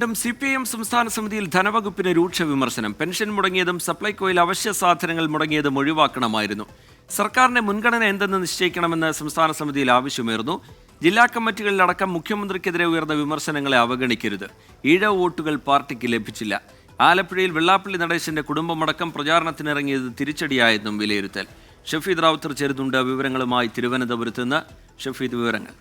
CPIM സംസ്ഥാന സമിതിയിൽ ധനവകുപ്പിന് രൂക്ഷ വിമർശനം. പെൻഷൻ മുടങ്ങിയതും സപ്ലൈകോയിൽ അവശ്യ സാധനങ്ങൾ മുടങ്ങിയതും ഒഴിവാക്കണമായിരുന്നു. സർക്കാരിന്റെ മുൻഗണന എന്തെന്ന് നിശ്ചയിക്കണമെന്ന് സംസ്ഥാന സമിതിയിൽ ആവശ്യമുയർന്നു. ജില്ലാ കമ്മിറ്റികളിലടക്കം മുഖ്യമന്ത്രിക്കെതിരെ ഉയർന്ന വിമർശനങ്ങളെ അവഗണിക്കരുത്. ഈഴവ വോട്ടുകൾ പാർട്ടിക്ക് ലഭിച്ചില്ല. ആലപ്പുഴയിൽ വെള്ളാപ്പള്ളി നടേശന്റെ കുടുംബമടക്കം പ്രചാരണത്തിനിറങ്ങിയത് തിരിച്ചടിയായെന്നും വിലയിരുത്തൽ. ഷഫീദ് റാവുത്തർ ചേരുന്നുണ്ട് വിവരങ്ങളുമായി തിരുവനന്തപുരത്ത് നിന്ന്. ഷഫീദ്, വിവരങ്ങൾ.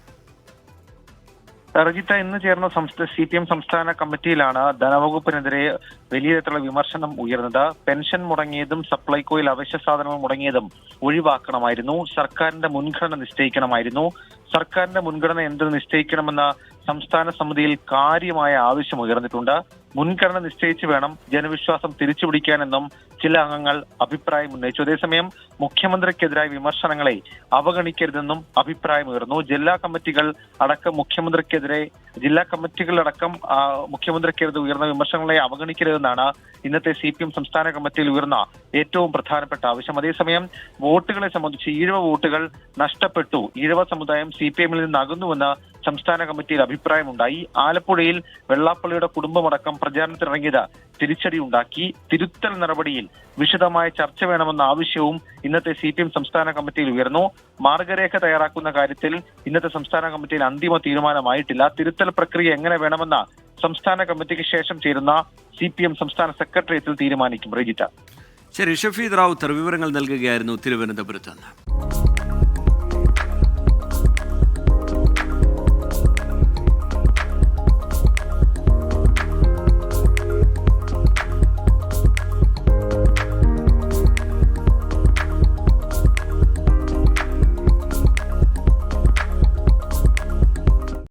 റജിത്ത, ഇന്ന് ചേർന്ന CPM സംസ്ഥാന കമ്മിറ്റിയിലാണ് ധനവകുപ്പിനെതിരെ വലിയ തരത്തിലുള്ള വിമർശനം ഉയർന്നത്. പെൻഷൻ മുടങ്ങിയതും സപ്ലൈകോയിൽ അവശ്യ സാധനങ്ങൾ മുടങ്ങിയതും ഒഴിവാക്കണമായിരുന്നു. സർക്കാരിന്റെ മുൻഗണന നിശ്ചയിക്കണമായിരുന്നു. സർക്കാരിന്റെ മുൻഗണന എന്ത് നിശ്ചയിക്കണമെന്ന സംസ്ഥാന സമിതിയിൽ കാര്യമായ ആവശ്യം ഉയർന്നിട്ടുണ്ട്. മുൻഗണന നിശ്ചയിച്ചു വേണം ജനവിശ്വാസം തിരിച്ചുപിടിക്കാനെന്നും ചില അംഗങ്ങൾ അഭിപ്രായം ഉന്നയിച്ചു. അതേസമയം മുഖ്യമന്ത്രിക്കെതിരായ വിമർശനങ്ങളെ അവഗണിക്കരുതെന്നും അഭിപ്രായമുയർന്നു. ജില്ലാ കമ്മിറ്റികൾ അടക്കം മുഖ്യമന്ത്രിക്കെതിരെ ഉയർന്ന വിമർശനങ്ങളെ അവഗണിക്കരുതെന്നാണ് ഇന്നത്തെ CPM സംസ്ഥാന കമ്മിറ്റിയിൽ ഉയർന്ന ഏറ്റവും പ്രധാനപ്പെട്ട ആവശ്യം. അതേസമയം വോട്ടുകളെ സംബന്ധിച്ച് ഈഴവ വോട്ടുകൾ നഷ്ടപ്പെട്ടു, ഈഴവ സമുദായം CPM-ൽ നിന്ന് അകന്നുവെന്ന് സംസ്ഥാന കമ്മിറ്റിയിൽ അഭിപ്രായമുണ്ടായി. ആലപ്പുഴയിൽ വെള്ളാപ്പള്ളിയുടെ കുടുംബമടക്കം പ്രചാരണത്തിനിറങ്ങിയത് തിരിച്ചടി ഉണ്ടാക്കി. തിരുത്തൽ നടപടിയിൽ വിശദമായ ചർച്ച വേണമെന്ന ആവശ്യവും ഇന്നത്തെ CPM സംസ്ഥാന കമ്മിറ്റിയിൽ ഉയർന്നു. മാർഗരേഖ തയ്യാറാക്കുന്ന കാര്യത്തിൽ ഇന്നത്തെ സംസ്ഥാന കമ്മിറ്റിയിൽ അന്തിമ തീരുമാനമായിട്ടില്ല. തിരുത്തൽ പ്രക്രിയ എങ്ങനെ വേണമെന്ന സംസ്ഥാന കമ്മിറ്റിക്ക് ശേഷം ചേരുന്ന CPM സംസ്ഥാന സെക്രട്ടേറിയറ്റിൽ തീരുമാനിക്കും. റജിത. ശരി, ഷഫീദ് റാവുത്തർ വിവരങ്ങൾ നൽകുകയായിരുന്നു തിരുവനന്തപുരത്ത് നിന്ന്.